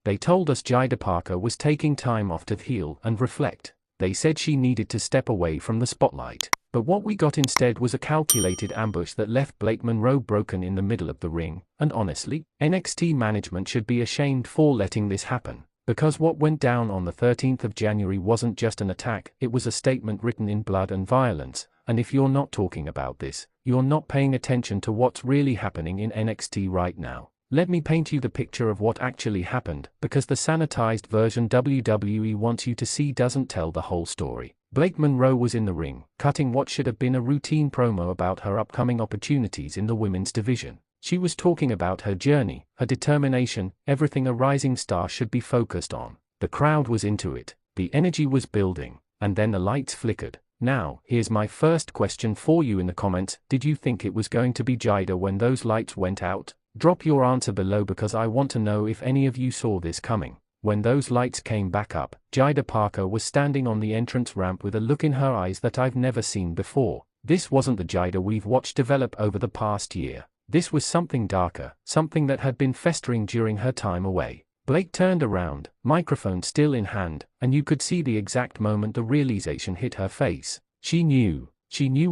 They told us Jida Parker was taking time off to heal and reflect. They said she needed to step away from the spotlight. But what we got instead was a calculated ambush that left Blake Monroe broken in the middle of the ring, and honestly, NXT management should be ashamed for letting this happen. Because what went down on the 13th of January wasn't just an attack, it was a statement written in blood and violence, and if you're not talking about this, you're not paying attention to what's really happening in NXT right now. Let me paint you the picture of what actually happened, because the sanitized version WWE wants you to see doesn't tell the whole story. Blake Monroe was in the ring, cutting what should have been a routine promo about her upcoming opportunities in the women's division. She was talking about her journey, her determination, everything a rising star should be focused on. The crowd was into it, the energy was building, and then the lights flickered. Now, here's my first question for you in the comments: did you think it was going to be Jida when those lights went out? Drop your answer below because I want to know if any of you saw this coming. When those lights came back up, Jida Parker was standing on the entrance ramp with a look in her eyes that I've never seen before. This wasn't the Jida we've watched develop over the past year. This was something darker, something that had been festering during her time away. Blake turned around, microphone still in hand, and you could see the exact moment the realization hit her face. She knew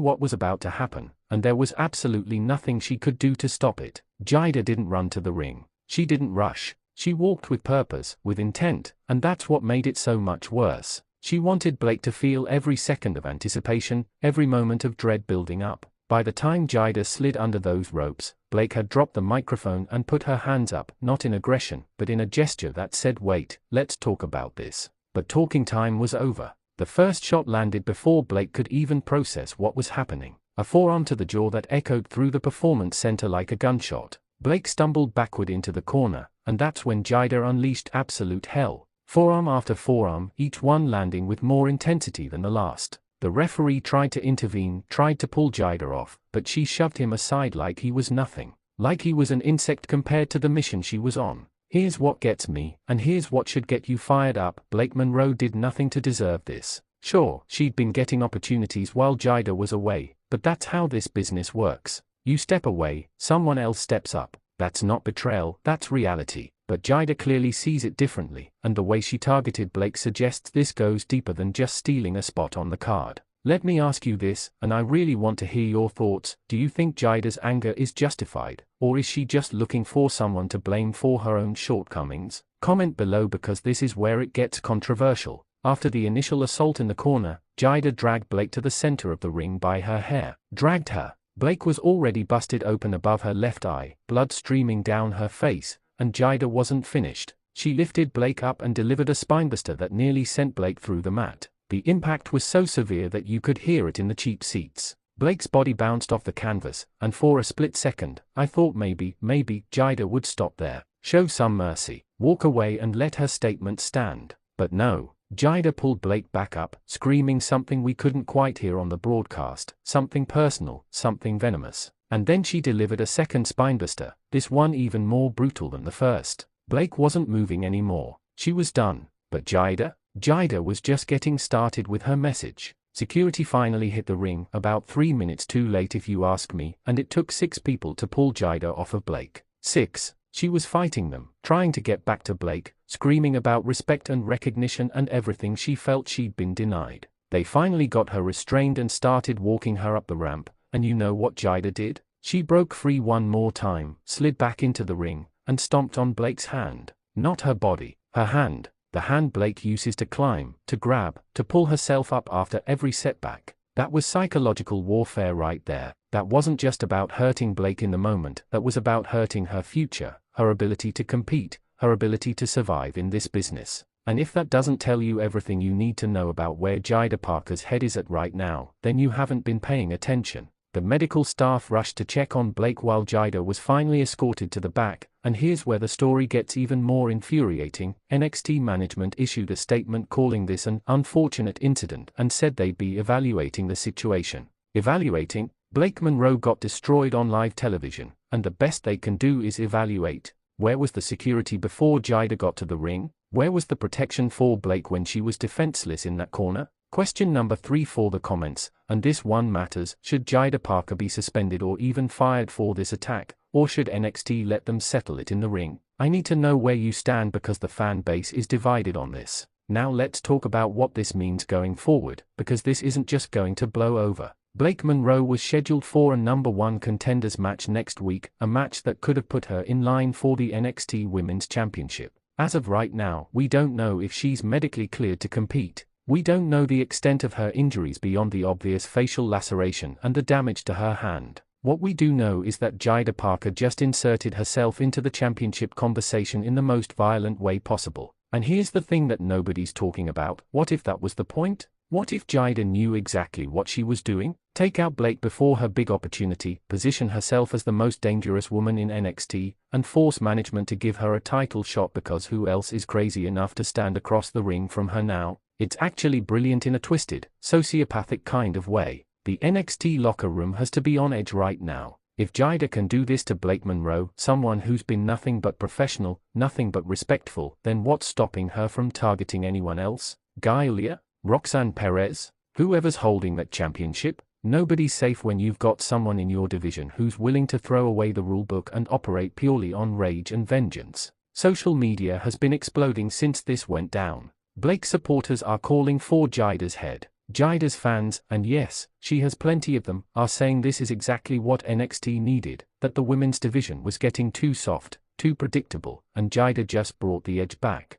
what was about to happen, and there was absolutely nothing she could do to stop it. Jida didn't run to the ring. She didn't rush. She walked with purpose, with intent, and that's what made it so much worse. She wanted Blake to feel every second of anticipation, every moment of dread building up. By the time Jida slid under those ropes, Blake had dropped the microphone and put her hands up, not in aggression, but in a gesture that said, "Wait, let's talk about this." But talking time was over. The first shot landed before Blake could even process what was happening. A forearm to the jaw that echoed through the performance center like a gunshot. Blake stumbled backward into the corner, and that's when Jida unleashed absolute hell. Forearm after forearm, each one landing with more intensity than the last. The referee tried to intervene, tried to pull Jida off, but she shoved him aside like he was nothing. Like he was an insect compared to the mission she was on. Here's what gets me, and here's what should get you fired up: Blake Monroe did nothing to deserve this. Sure, she'd been getting opportunities while Jida was away, but that's how this business works. You step away, someone else steps up. That's not betrayal, that's reality. But Jida clearly sees it differently, and the way she targeted Blake suggests this goes deeper than just stealing a spot on the card. Let me ask you this, and I really want to hear your thoughts: do you think Jida's anger is justified, or is she just looking for someone to blame for her own shortcomings? Comment below because this is where it gets controversial. After the initial assault in the corner, Jida dragged Blake to the center of the ring by her hair. Dragged her. Blake was already busted open above her left eye, blood streaming down her face, and Jida wasn't finished. She lifted Blake up and delivered a spinebuster that nearly sent Blake through the mat. The impact was so severe that you could hear it in the cheap seats. Blake's body bounced off the canvas, and for a split second, I thought maybe Jida would stop there, show some mercy, walk away and let her statement stand. But no. Jida pulled Blake back up, screaming something we couldn't quite hear on the broadcast, something personal, something venomous. And then she delivered a second spinebuster, this one even more brutal than the first. Blake wasn't moving anymore. She was done. But Jida? Jida was just getting started with her message. Security finally hit the ring, about 3 minutes too late if you ask me, and it took 6 people to pull Jida off of Blake. 6. She was fighting them, trying to get back to Blake, screaming about respect and recognition and everything she felt she'd been denied. They finally got her restrained and started walking her up the ramp, and you know what Jida did? She broke free one more time, slid back into the ring, and stomped on Blake's hand. Not her body, her hand. The hand Blake uses to climb, to grab, to pull herself up after every setback. That was psychological warfare right there. That wasn't just about hurting Blake in the moment, that was about hurting her future, her ability to compete, her ability to survive in this business. And if that doesn't tell you everything you need to know about where Jida Parker's head is at right now, then you haven't been paying attention. The medical staff rushed to check on Blake while Jida was finally escorted to the back, and here's where the story gets even more infuriating. NXT management issued a statement calling this an unfortunate incident and said they'd be evaluating the situation. Evaluating? Blake Monroe got destroyed on live television, and the best they can do is evaluate. Where was the security before Jida got to the ring? Where was the protection for Blake when she was defenseless in that corner? Question number 3 for the comments, and this one matters: should Jida Parker be suspended or even fired for this attack, or should NXT let them settle it in the ring? I need to know where you stand because the fan base is divided on this. Now let's talk about what this means going forward, because this isn't just going to blow over. Blake Monroe was scheduled for a #1 contenders match next week, a match that could have put her in line for the NXT Women's Championship. As of right now, we don't know if she's medically cleared to compete. We don't know the extent of her injuries beyond the obvious facial laceration and the damage to her hand. What we do know is that Jada Parker just inserted herself into the championship conversation in the most violent way possible. And here's the thing that nobody's talking about: what if that was the point? What if Jada knew exactly what she was doing? Take out Blake before her big opportunity, position herself as the most dangerous woman in NXT, and force management to give her a title shot because who else is crazy enough to stand across the ring from her now? It's actually brilliant in a twisted, sociopathic kind of way. The NXT locker room has to be on edge right now. If Jada can do this to Blake Monroe, someone who's been nothing but professional, nothing but respectful, then what's stopping her from targeting anyone else? Gaia? Roxanne Perez? Whoever's holding that championship? Nobody's safe when you've got someone in your division who's willing to throw away the rulebook and operate purely on rage and vengeance. Social media has been exploding since this went down. Blake's supporters are calling for Jada's head. Jada's fans, and yes, she has plenty of them, are saying this is exactly what NXT needed, that the women's division was getting too soft, too predictable, and Jada just brought the edge back.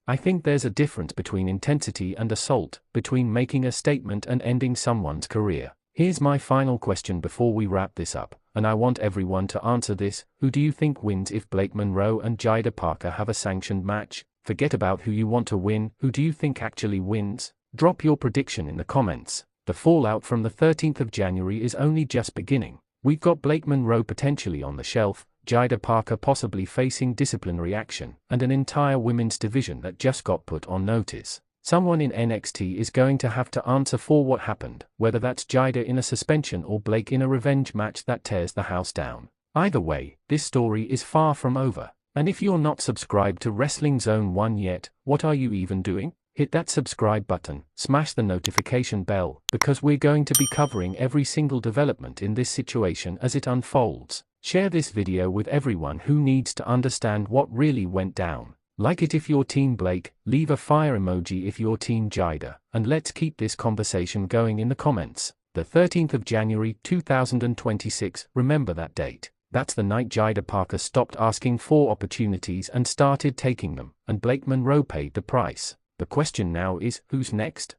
I think there's a difference between intensity and assault, between making a statement and ending someone's career. Here's my final question before we wrap this up, and I want everyone to answer this: who do you think wins if Blake Monroe and Jada Parker have a sanctioned match? Forget about who you want to win, who do you think actually wins? Drop your prediction in the comments. The fallout from the 13th of January is only just beginning. We've got Blake Monroe potentially on the shelf, Jada Parker possibly facing disciplinary action, and an entire women's division that just got put on notice. Someone in NXT is going to have to answer for what happened, whether that's Jada in a suspension or Blake in a revenge match that tears the house down. Either way, this story is far from over. And if you're not subscribed to Wrestling Zone 1 yet, what are you even doing? Hit that subscribe button, smash the notification bell, because we're going to be covering every single development in this situation as it unfolds. Share this video with everyone who needs to understand what really went down. Like it if you're Team Blake, leave a fire emoji if you're Team Jada, and let's keep this conversation going in the comments. The 13th of January 2026, remember that date. That's the night Jada Parker stopped asking for opportunities and started taking them, and Blake Monroe paid the price. The question now is, who's next?